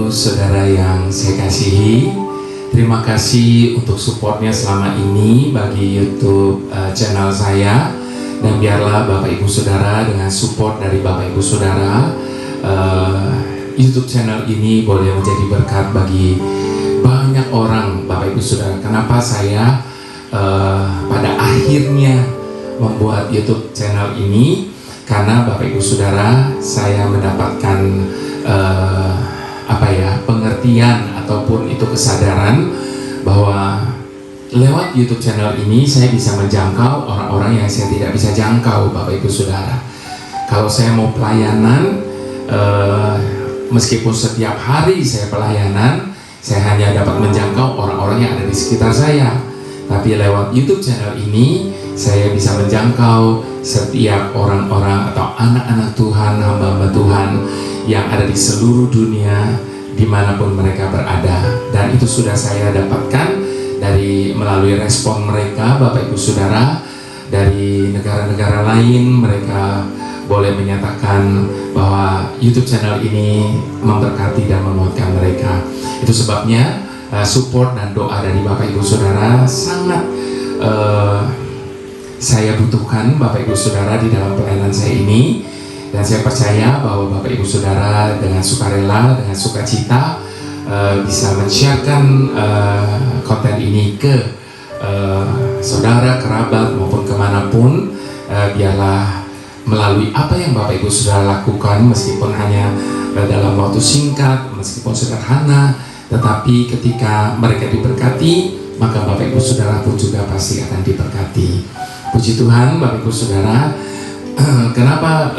Ibu Saudara yang saya kasihi, terima kasih untuk supportnya selama ini bagi YouTube channel saya. Dan biarlah Bapak Ibu Saudara dengan support dari Bapak Ibu Saudara, YouTube channel ini boleh menjadi berkat bagi banyak orang Bapak Ibu Saudara. Kenapa saya pada akhirnya membuat YouTube channel ini? Karena Bapak Ibu Saudara, saya mendapatkan pengertian ataupun itu kesadaran bahwa lewat YouTube channel ini saya bisa menjangkau orang-orang yang saya tidak bisa jangkau, Bapak Ibu Saudara. Kalau saya mau pelayanan, meskipun setiap hari saya pelayanan, saya hanya dapat menjangkau orang-orang yang ada di sekitar saya. Tapi lewat YouTube channel ini, saya bisa menjangkau setiap orang-orang atau anak-anak Tuhan, hamba-hamba Tuhan yang ada di seluruh dunia, dimanapun mereka berada. Dan itu sudah saya dapatkan melalui respon mereka, Bapak Ibu Saudara, dari negara-negara lain. Mereka boleh menyatakan bahwa YouTube channel ini memberkati dan menguatkan mereka. Itu sebabnya support dan doa dari Bapak Ibu Saudara sangat saya butuhkan, Bapak Ibu Saudara, di dalam pelayanan saya ini. Dan saya percaya bahwa Bapak Ibu Saudara dengan sukarela, dengan sukacita bisa men-sharekan konten ini ke saudara, kerabat, maupun kemanapun. Biarlah melalui apa yang Bapak Ibu Saudara lakukan, meskipun hanya dalam waktu singkat, meskipun sederhana, tetapi ketika mereka diberkati, maka Bapak Ibu Saudara pun juga pasti akan diberkati. Puji Tuhan, Bapak Ibu Saudara. Kenapa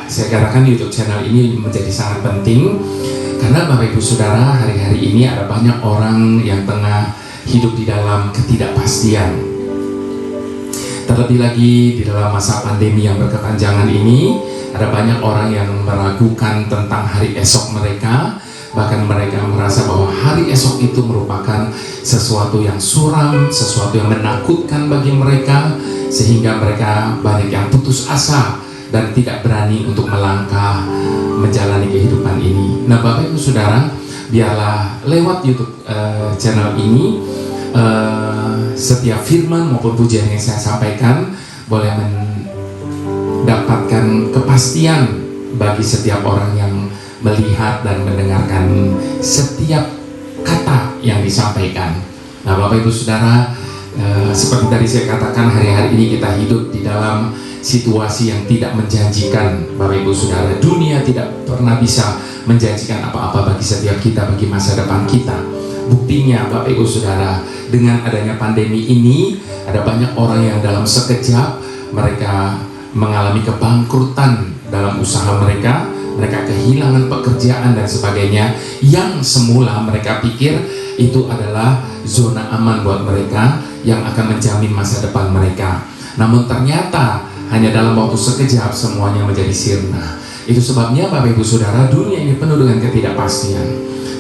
saya katakan YouTube channel ini menjadi sangat penting? Karena Bapak Ibu Saudara, hari-hari ini ada banyak orang yang tengah hidup di dalam ketidakpastian. Terlebih lagi di dalam masa pandemi yang berkepanjangan ini, ada banyak orang yang meragukan tentang hari esok mereka. Bahkan mereka merasa bahwa hari esok itu merupakan sesuatu yang suram, sesuatu yang menakutkan bagi mereka, sehingga mereka banyak yang putus asa dan tidak berani untuk melangkah menjalani kehidupan ini. Nah, Bapak Ibu Saudara, biarlah lewat YouTube channel ini, setiap firman maupun pujian yang saya sampaikan boleh mendapatkan kepastian bagi setiap orang yang melihat dan mendengarkan setiap kata yang disampaikan. Nah, Bapak Ibu Saudara, seperti tadi saya katakan, hari-hari ini kita hidup di dalam situasi yang tidak menjanjikan, Bapak Ibu Saudara. Dunia tidak pernah bisa menjanjikan apa-apa bagi setiap kita, bagi masa depan kita. Buktinya, Bapak Ibu Saudara, dengan adanya pandemi ini, ada banyak orang yang dalam sekejap mereka mengalami kebangkrutan dalam usaha mereka. Mereka kehilangan pekerjaan dan sebagainya, yang semula mereka pikir itu adalah zona aman buat mereka yang akan menjamin masa depan mereka. Namun ternyata hanya dalam waktu sekejap semuanya menjadi sirna. Itu sebabnya Bapak Ibu Saudara, dunia ini penuh dengan ketidakpastian.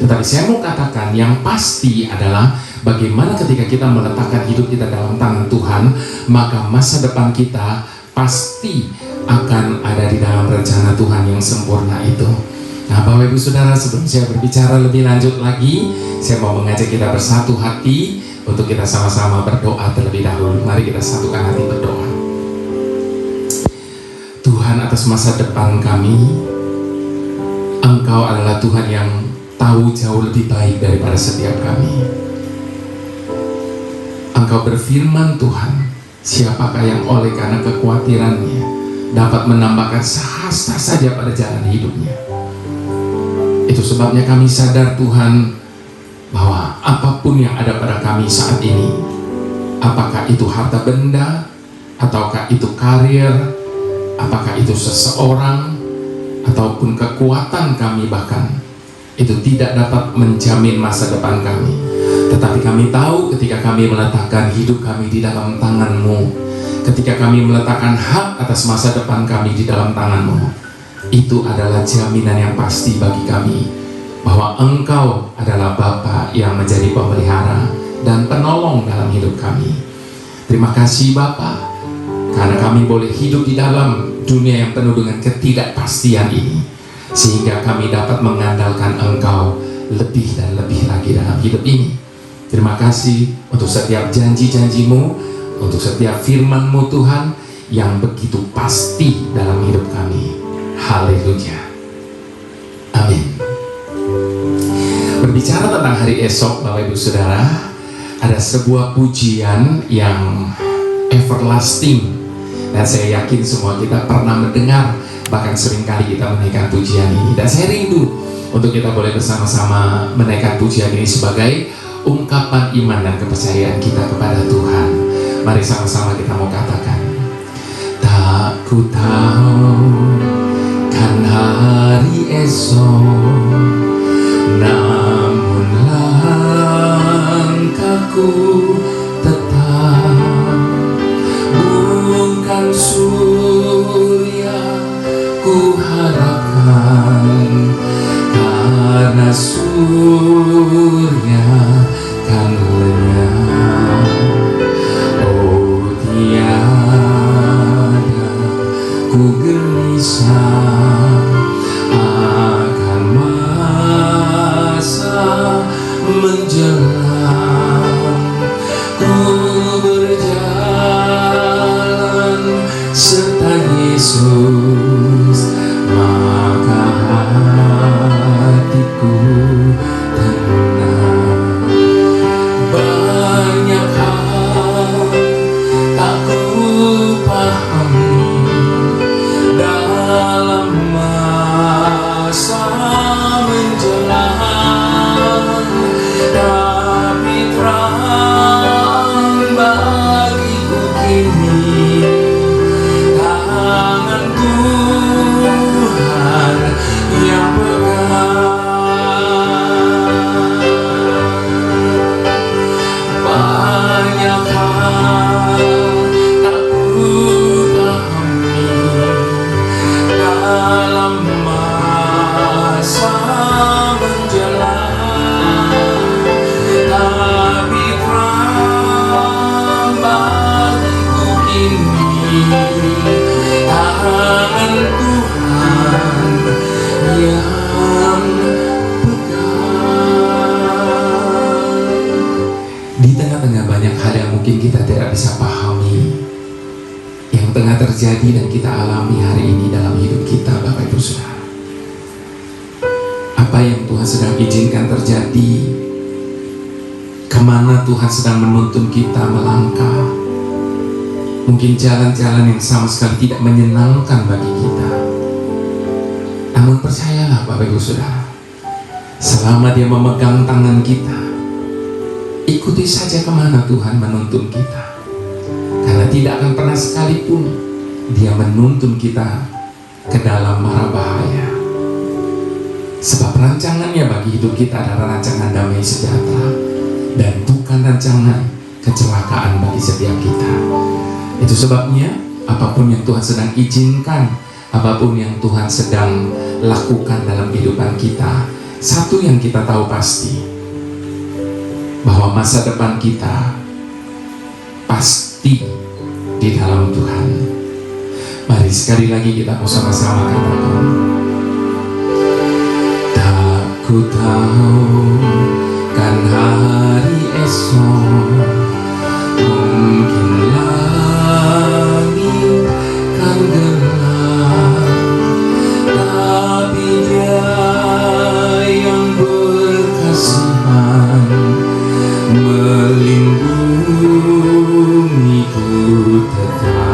Tetapi saya mau katakan yang pasti adalah bagaimana ketika kita meletakkan hidup kita dalam tangan Tuhan, maka masa depan kita pasti akan ada di dalam rencana Tuhan yang sempurna itu. Nah, Bapak Ibu Saudara, sebelum saya berbicara lebih lanjut lagi, saya mau mengajak kita bersatu hati untuk kita sama-sama berdoa terlebih dahulu. Mari kita satukan hati berdoa. Tuhan, atas masa depan kami, Engkau adalah Tuhan yang tahu jauh lebih baik daripada setiap kami. Engkau berfirman, Tuhan, siapakah yang oleh karena kekhawatirannya dapat menambahkan sehasta saja pada jalan hidupnya. Itu sebabnya kami sadar, Tuhan, bahwa apapun yang ada pada kami saat ini, apakah itu harta benda, ataukah itu karir, apakah itu seseorang, ataupun kekuatan kami, bahkan itu tidak dapat menjamin masa depan kami. Tetapi kami tahu ketika kami meletakkan hidup kami di dalam tangan-Mu, ketika kami meletakkan hak atas masa depan kami di dalam tangan-Mu, itu adalah jaminan yang pasti bagi kami bahwa Engkau adalah Bapa yang menjadi pemelihara dan penolong dalam hidup kami. Terima kasih Bapa, karena kami boleh hidup di dalam dunia yang penuh dengan ketidakpastian ini. sehingga kami dapat mengandalkan Engkau lebih dan lebih lagi dalam hidup ini. Terima kasih untuk setiap janji-janji-Mu, untuk setiap firman-Mu Tuhan yang begitu pasti dalam hidup kami. Haleluya. Amin. Berbicara tentang hari esok, Bapak Ibu Saudara, ada sebuah pujian yang everlasting, dan saya yakin semua kita pernah mendengar, bahkan seringkali kita menaikkan pujian ini. Dan saya rindu untuk kita boleh bersama-sama menaikkan pujian ini sebagai ungkapan iman dan kepercayaan kita kepada Tuhan. Mari sama-sama kita mau katakan, tak ku tahu kan hari esok, namun langkahku tetap bukan surya ku harapkan, karena surya kan lenyap. Oh tiada ku gelisah akan masa menjelang, ku berjalan serta Yesus, maka hatiku tenang. Banyak hal tak ku pahami dalam masa menjelang, tapi terang bagiku kini tangan Tuhan yang pegang. Banyak hal tak ku pahami dalam masa menjelang, tapi terang bagiku kini tangan Tuhan yang pegang. Di tengah-tengah banyak hal yang mungkin kita tidak bisa pahami, yang tengah terjadi dan kita alami hari ini dalam hidup kita, Bapak Ibu Saudara, apa yang Tuhan sedang izinkan terjadi, kemana Tuhan sedang menuntun kita melangkah, mungkin jalan-jalan yang sama sekali tidak menyenangkan bagi kita. Namun percayalah Bapak Ibu Saudara, selama Dia memegang tangan kita, ikuti saja kemana Tuhan menuntun kita, karena tidak akan pernah sekalipun Dia menuntun kita ke dalam mara bahaya. Sebab rancangannya bagi hidup kita adalah rancangan damai sejahtera, dan bukan rancangan kecelakaan bagi setiap kita. Itu sebabnya apapun yang Tuhan sedang izinkan, apapun yang Tuhan sedang lakukan dalam kehidupan kita, satu yang kita tahu pasti, bahwa masa depan kita pasti di dalam Tuhan. Mari sekali lagi kita mau sama-sama katakan, tak ku tahu kan hari esok, mungkin langit kan gelap, tapi Dia yang berkasihan melindungiku tetap.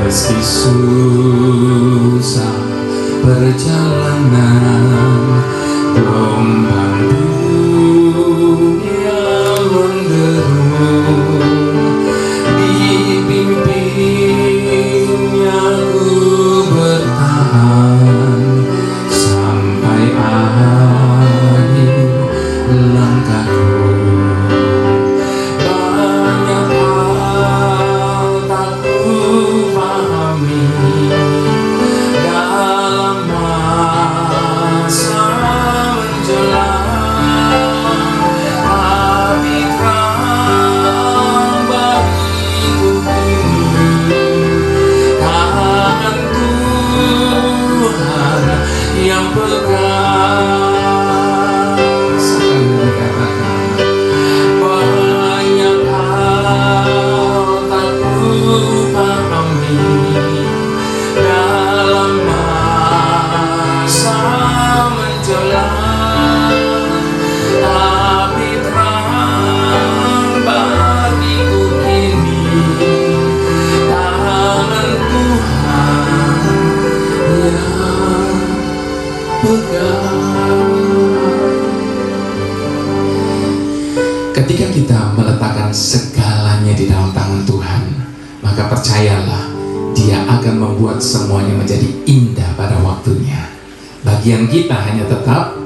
Meski susah perjalanan, Ketika kita meletakkan segalanya di dalam tangan Tuhan, maka percayalah, Dia akan membuat semuanya menjadi indah pada waktunya. Bagian kita hanya tetap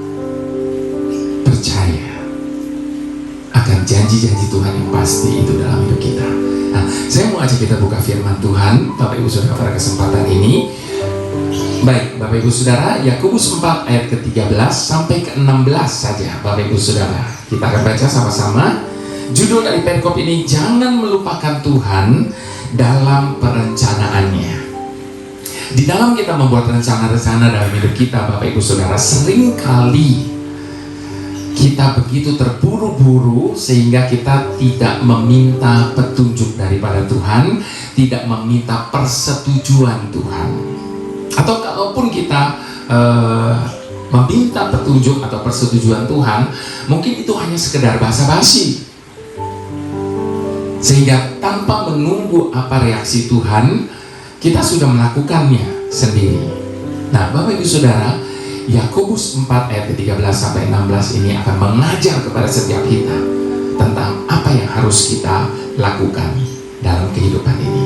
percaya akan janji-janji Tuhan yang pasti itu dalam hidup kita. Nah, saya mau ajak kita buka firman Tuhan, Bapak Ibu Saudara, pada kesempatan ini. Baik, Bapak Ibu Saudara, Yakobus 4 ayat ke-13 sampai ke-16 saja, Bapak Ibu Saudara. Kita akan baca sama-sama. Judul dari perikop ini, jangan melupakan Tuhan dalam perencanaannya. Di dalam kita membuat rencana-rencana dalam hidup kita, Bapak Ibu Saudara, seringkali kita begitu terburu-buru sehingga kita tidak meminta petunjuk daripada Tuhan, tidak meminta persetujuan Tuhan. Atau kalaupun kita meminta petunjuk atau persetujuan Tuhan, mungkin itu hanya sekedar basa-basi, sehingga tanpa menunggu apa reaksi Tuhan, kita sudah melakukannya sendiri. Nah, Bapak Ibu Saudara, Yakobus 4 ayat ke-13 sampai 16 ini akan mengajar kepada setiap kita tentang apa yang harus kita lakukan dalam kehidupan ini.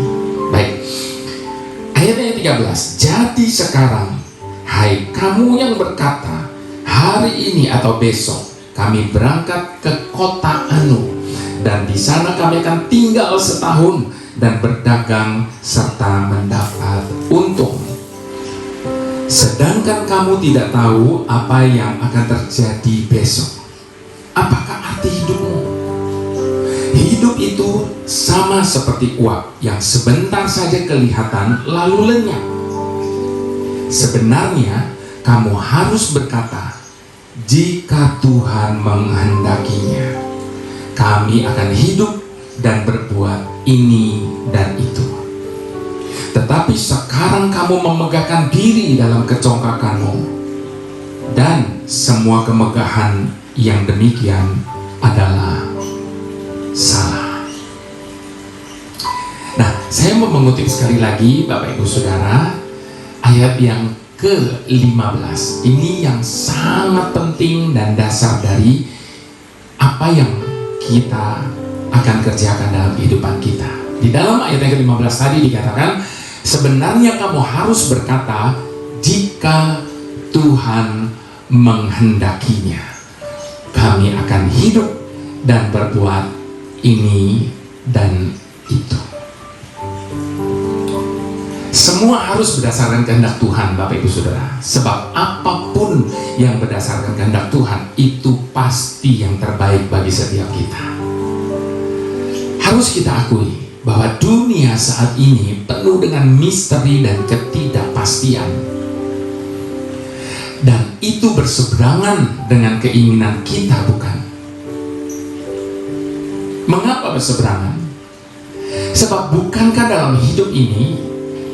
Baik, ayat 13, jadi sekarang, hai kamu yang berkata, hari ini atau besok kami berangkat ke kota Anu, dan di sana kami akan tinggal setahun dan berdagang serta mendapat untung. Sedangkan kamu tidak tahu apa yang akan terjadi besok. Apakah arti hidupmu? Hidup itu sama seperti uap yang sebentar saja kelihatan lalu lenyap. Sebenarnya kamu harus berkata, jika Tuhan menghendakinya, kami akan hidup dan berbuat ini dan itu. Tetapi sekarang kamu memegahkan diri dalam kecongkakanmu, dan semua kemegahan yang demikian adalah salah. Nah, saya mau mengutip sekali lagi, Bapak Ibu Saudara, ayat yang ke-15. Ini yang sangat penting dan dasar dari apa yang kita akan kerjakan dalam kehidupan kita. Di dalam ayat yang ke-15 tadi dikatakan, sebenarnya kamu harus berkata, jika Tuhan menghendakinya, kami akan hidup dan berbuat ini dan itu. Semua harus berdasarkan kehendak Tuhan, Bapak Ibu Saudara. Sebab apapun yang berdasarkan kehendak Tuhan, itu pasti yang terbaik bagi setiap kita. Harus kita akui bahwa dunia saat ini penuh dengan misteri dan ketidakpastian, dan itu berseberangan dengan keinginan kita, bukan? Mengapa berseberangan? Sebab bukankah dalam hidup ini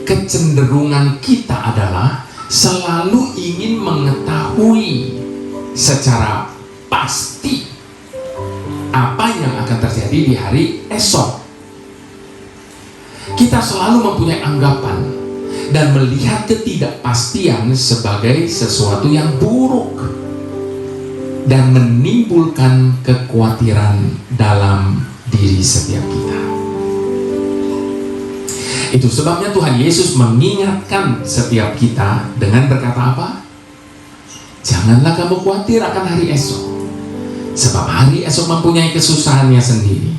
kecenderungan kita adalah selalu ingin mengetahui secara pasti apa yang akan terjadi di hari esok. Kita selalu mempunyai anggapan dan melihat ketidakpastian sebagai sesuatu yang buruk dan menimbulkan kekhawatiran dalam diri setiap kita. Itu sebabnya Tuhan Yesus mengingatkan setiap kita dengan berkata apa? Janganlah kamu khawatir akan hari esok, sebab hari esok mempunyai kesusahannya sendiri.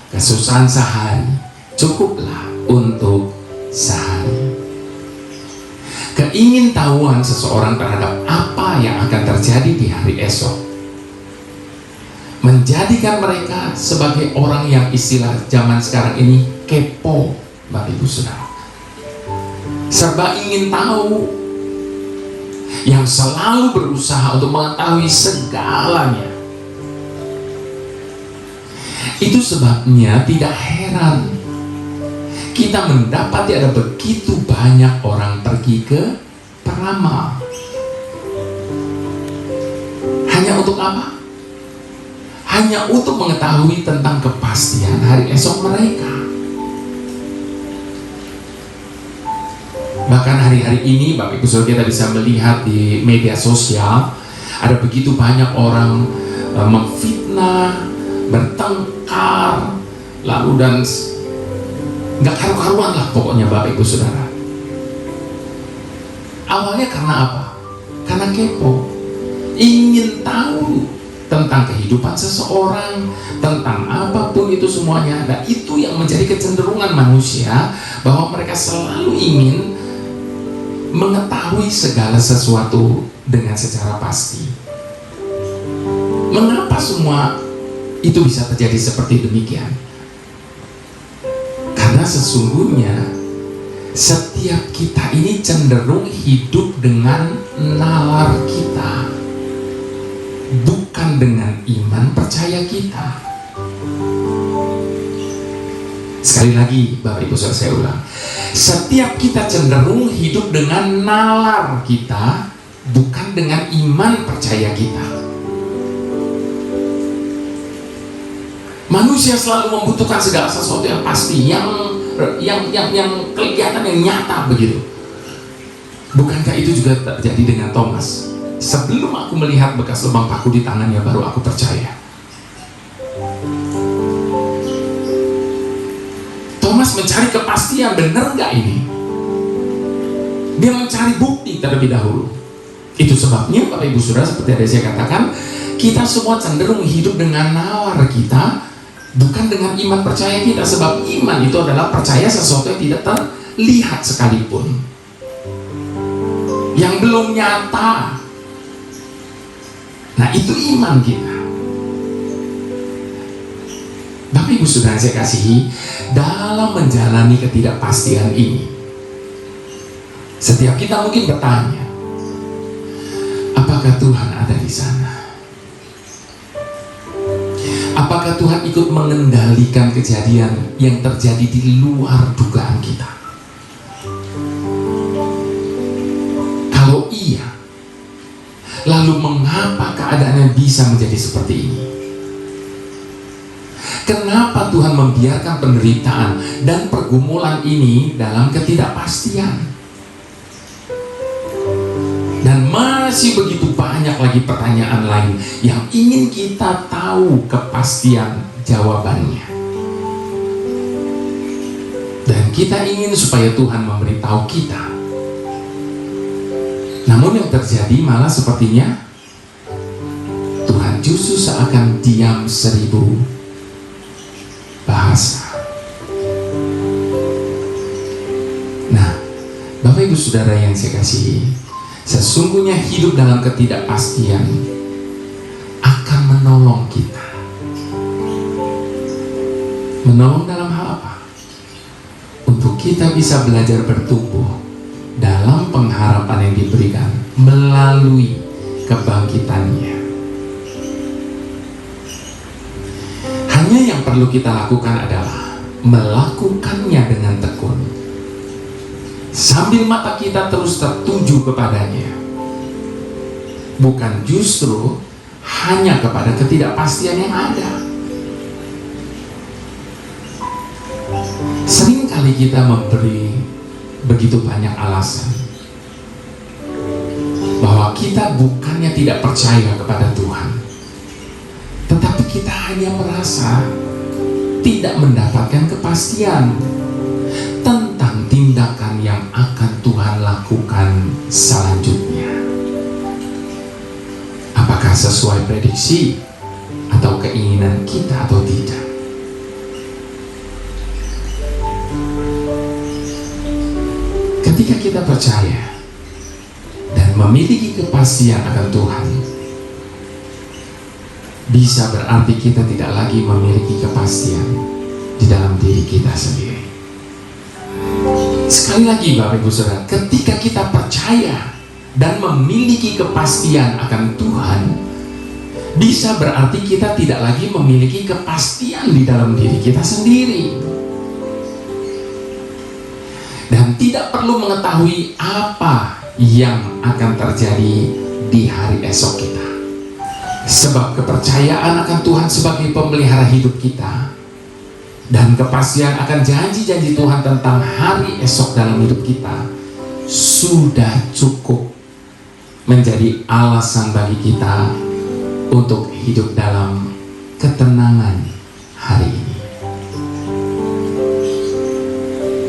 Kesusahan sehari cukuplah untuk sehari. Keingintahuan seseorang terhadap apa yang akan terjadi di hari esok menjadikan mereka sebagai orang yang istilah zaman sekarang ini kepo, Bapak Ibu Saudara. Serba ingin tahu, yang selalu berusaha untuk mengetahui segalanya. Itu sebabnya tidak heran kita mendapati ada begitu banyak orang pergi ke peramal. Hanya untuk apa? Hanya untuk mengetahui tentang kepastian hari esok mereka. Bahkan hari-hari ini, Bapak Ibu Saudara, kita bisa melihat di media sosial ada begitu banyak orang memfitnah, bertengkar, lalu dan nggak karu-karuan lah pokoknya Bapak Ibu Saudara. Awalnya karena apa? Karena kepo, ingin tahu tentang kehidupan seseorang, tentang apapun itu semuanya. Dan itu yang menjadi kecenderungan manusia, bahwa mereka selalu ingin mengetahui segala sesuatu dengan secara pasti. Mengapa semua itu bisa terjadi seperti demikian? Karena sesungguhnya setiap kita ini cenderung hidup dengan nalar kita, bukan dengan iman percaya kita. Sekali lagi Bapak Ibu Saudara, saya ulang, setiap kita cenderung hidup dengan nalar kita, bukan dengan iman percaya kita. Manusia selalu membutuhkan segala sesuatu yang pasti, yang kelihatan, yang nyata begitu. Bukankah itu juga terjadi dengan Thomas? Sebelum aku melihat bekas lubang paku di tangannya, baru aku percaya. Thomas mencari kepastian, benar nggak ini? Dia mencari bukti terlebih dahulu. Itu sebabnya Bapak Ibu Saudara, seperti yang saya katakan, kita semua cenderung hidup dengan nalar kita, bukan dengan iman percaya kita. Sebab iman itu adalah percaya sesuatu yang tidak terlihat sekalipun, yang belum nyata. Nah, itu iman kita. Bapak Ibu Saudara saya kasihi, dalam menjalani ketidakpastian ini, setiap kita mungkin bertanya, apakah Tuhan ada di sana? Apakah Tuhan ikut mengendalikan kejadian yang terjadi di luar dugaan kita? Kalau iya, lalu mengapa keadaannya bisa menjadi seperti ini? Kenapa Tuhan membiarkan penderitaan dan pergumulan ini dalam ketidakpastian? Dan masih begitu banyak lagi pertanyaan lain yang ingin kita tahu kepastian jawabannya. Dan kita ingin supaya Tuhan memberitahu kita. Namun yang terjadi malah sepertinya Tuhan justru seakan diam 1000 bahasa. Nah, Bapak Ibu Saudara yang saya kasihi, sesungguhnya hidup dalam ketidakpastian akan menolong kita. Menolong dalam hal apa? Untuk kita bisa belajar bertumbuh dalam pengharapan yang diberikan melalui kebangkitannya. Hanya yang perlu kita lakukan adalah melakukannya dengan tekun, sambil mata kita terus tertuju kepadanya, bukan justru hanya kepada ketidakpastian yang ada. Seringkali kita memberi begitu banyak alasan bahwa kita bukannya tidak percaya kepada Tuhan, tetapi kita hanya merasa tidak mendapatkan kepastian tentang tindakan yang akan Tuhan lakukan selanjutnya. Apakah sesuai prediksi atau keinginan kita atau tidak? Ketika kita percaya dan memiliki kepastian akan Tuhan, bisa berarti kita tidak lagi memiliki kepastian di dalam diri kita sendiri. Sekali lagi Bapak Ibu Saudara, ketika kita percaya dan memiliki kepastian akan Tuhan, bisa berarti kita tidak lagi memiliki kepastian di dalam diri kita sendiri. Dan tidak perlu mengetahui apa yang akan terjadi di hari esok kita. Sebab kepercayaan akan Tuhan sebagai pemelihara hidup kita dan kepastian akan janji-janji Tuhan tentang hari esok dalam hidup kita sudah cukup menjadi alasan bagi kita untuk hidup dalam ketenangan hari ini.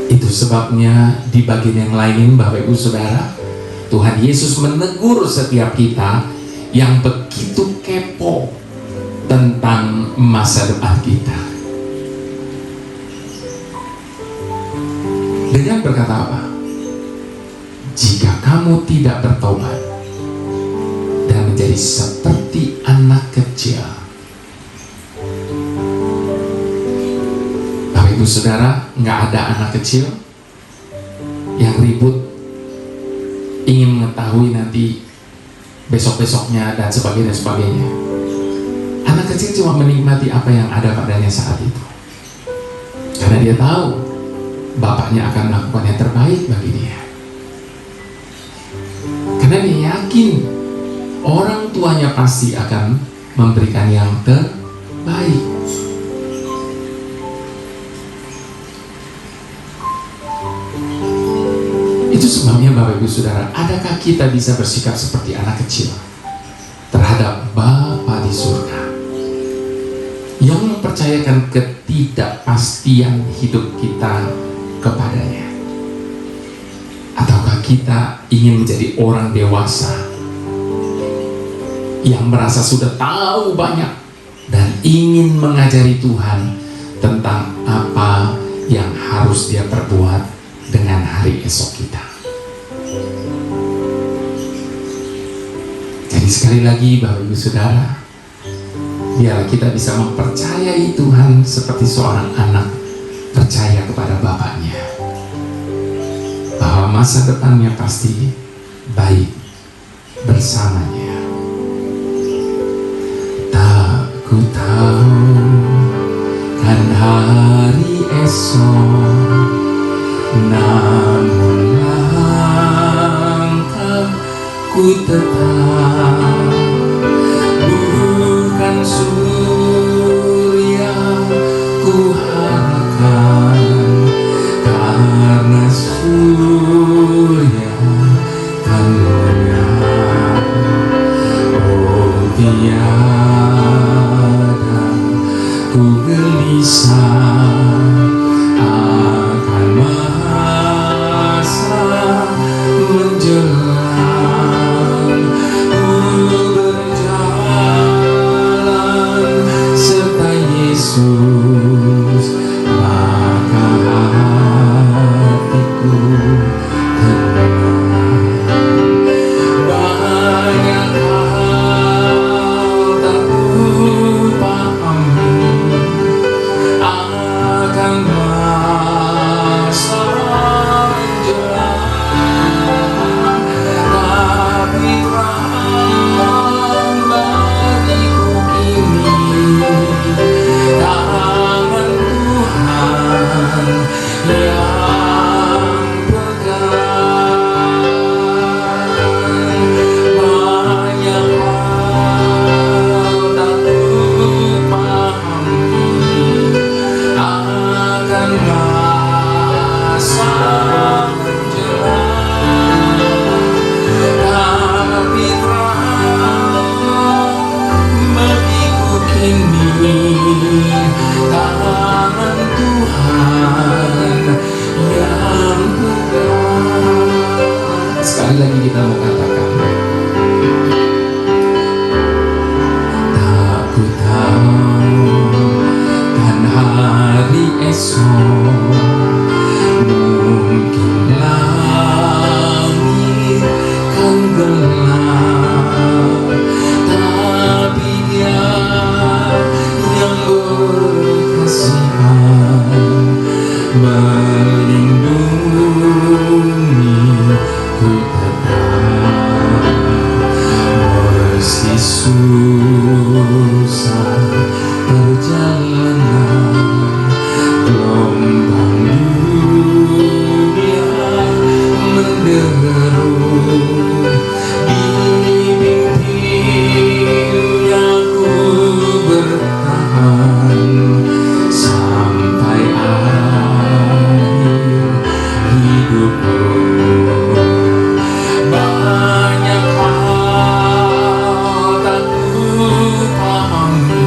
Itu sebabnya di bagian yang lain, Bapak Ibu Saudara, Tuhan Yesus menegur setiap kita yang begitu kepo tentang masa depan kita. Dengan berkata apa? Jika kamu tidak bertobat dan menjadi seperti anak kecil. Bapak Ibu Saudara, nggak ada anak kecil yang ribut ingin mengetahui nanti besok-besoknya dan sebagainya. Anak kecil cuma menikmati apa yang ada padanya saat itu, karena dia tahu bapaknya akan melakukan yang terbaik bagi dia. Karena dia yakin orang tuanya pasti akan memberikan yang terbaik. Itu sebabnya Bapak Ibu Saudara, adakah kita bisa bersikap seperti anak kecil terhadap Bapa di surga yang mempercayakan ketidakpastian hidup kita kepadanya? Ataukah kita ingin menjadi orang dewasa yang merasa sudah tahu banyak dan ingin mengajari Tuhan tentang apa yang harus dia perbuat dengan hari esok kita? Jadi sekali lagi Bapak Ibu Saudara, biarlah kita bisa mempercayai Tuhan seperti seorang anak percaya kepada bapaknya, bahwa masa depannya pasti baik bersamanya. Tak ku tahu kan hari esok, namun langkahku tetap bukan surya ku harapkan, karena surya kan lenyap. Oh tiada ku gelisah akan masa menjelang. Ku berjalan serta Yesus, maka hatiku tenang. Banyak hal tak ku pahami akan masa menjelang, tapi terang bagiku kini tangan Tuhan yang pegang. Banyak hal tak ku pahami akan masa menjelang, tapi terang bagiku kini tangan Tuhan yang pegang. Sekali lagi kita mau katakan, tak ku tahu kan hari esok, mungkin langit kan gelap, tapi Dia yang berkasihan melindungi ku tetap. Meski susah perjalanan, gelombang dunia menderu, dibimbingnya ku bertahan sampai akhir hidupku. Banyak hal tak ku pahami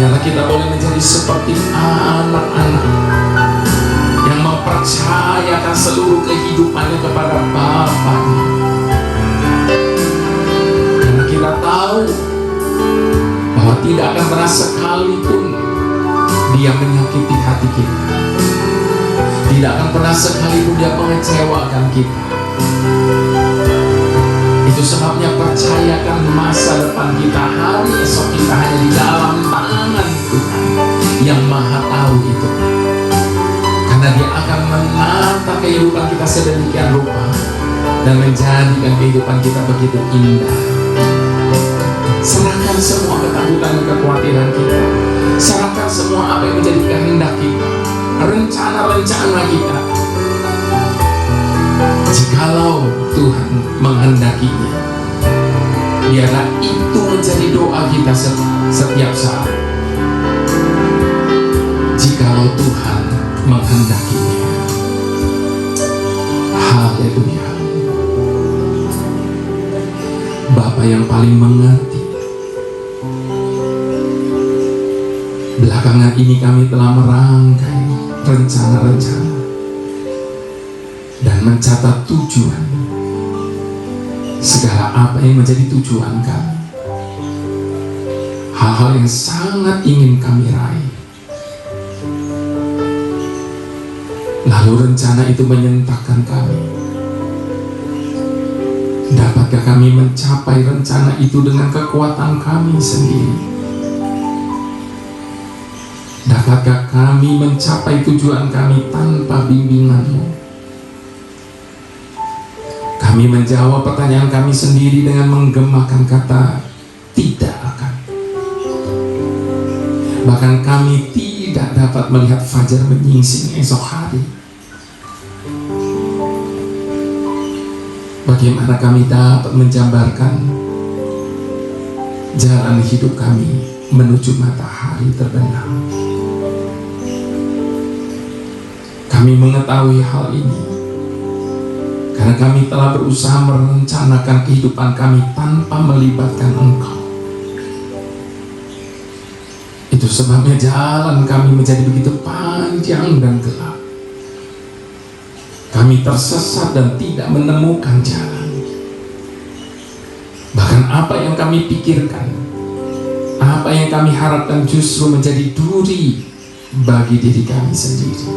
Biarlah kita boleh menjadi seperti anak-anak yang mempercayakan seluruh kehidupannya kepada Bapaknya. Karena kita tahu bahwa tidak akan pernah sekalipun Dia menyakiti hati kita. Tidak akan pernah sekalipun Dia mengecewakan kita. Itu sebabnya percayakan masa depan kita, hari esok kita hanya di dalam tangan Tuhan yang Maha Tahu itu. Karena Dia akan menata kehidupan kita sedemikian rupa dan menjadikan kehidupan kita begitu indah. Serahkan semua ketakutan dan kekhawatiran kita. Serahkan semua apa yang menjadi kehendak kita, rencana-rencana kita. Jikalau Tuhan menghendakinya, biarlah itu menjadi doa kita setiap saat. Jikalau Tuhan menghendakinya. Haleluya. Bapa yang paling mengerti. Belakangan ini kami telah merangkai rencana-rencana dan mencatat tujuan. Segala apa yang menjadi tujuan kami, hal-hal yang sangat ingin kami raih. Lalu rencana itu menyentakkan kami. Dapatkah kami mencapai rencana itu dengan kekuatan kami sendiri? Dapatkah kami mencapai tujuan kami tanpa bimbingan-Mu? Kami menjawab pertanyaan kami sendiri dengan menggemakan kata tidak akan. Bahkan kami tidak dapat melihat fajar menyingsing esok hari. Bagaimana kami dapat menjabarkan jalan hidup kami menuju matahari terbenam? Kami mengetahui hal ini karena kami telah berusaha merencanakan kehidupan kami tanpa melibatkan Engkau. Itu sebabnya jalan kami menjadi begitu panjang dan gelap. Kami tersesat dan tidak menemukan jalan. Bahkan apa yang kami pikirkan, apa yang kami harapkan justru menjadi duri bagi diri kami sendiri.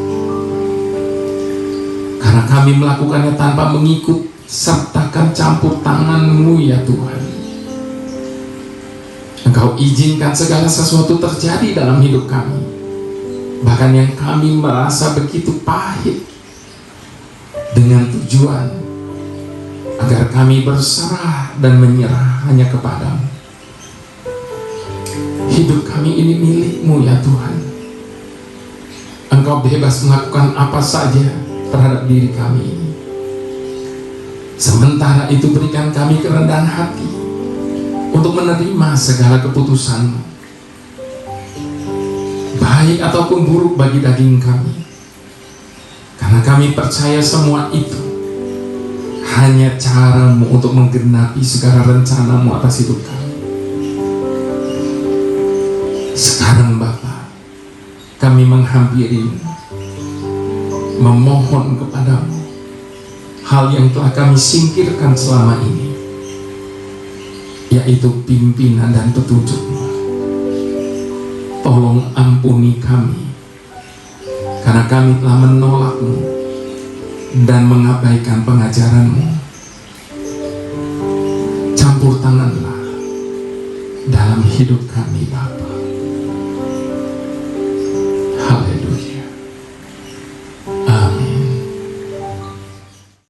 Karena kami melakukannya tanpa mengikut sertakan campur tangan-Mu ya Tuhan. Engkau izinkan segala sesuatu terjadi dalam hidup kami, bahkan yang kami merasa begitu pahit, dengan tujuan agar kami berserah dan menyerah hanya kepada-Mu. Hidup kami ini milik-Mu ya Tuhan. Engkau bebas melakukan apa saja terhadap diri kami ini. Sementara itu berikan kami kerendahan hati untuk menerima segala keputusan-Mu, baik ataupun buruk bagi daging kami. Karena kami percaya semua itu hanya cara-Mu untuk menggenapi segala rencana-Mu atas hidup kami. Sekarang Bapa, kami menghampiri-Mu, memohon kepada-Mu hal yang telah kami singkirkan selama ini, yaitu pimpinan dan petunjuk-Mu. Tolong ampuni kami karena kami telah menolak-Mu dan mengabaikan pengajaran-Mu. Campur tanganlah dalam hidup kami Bapa.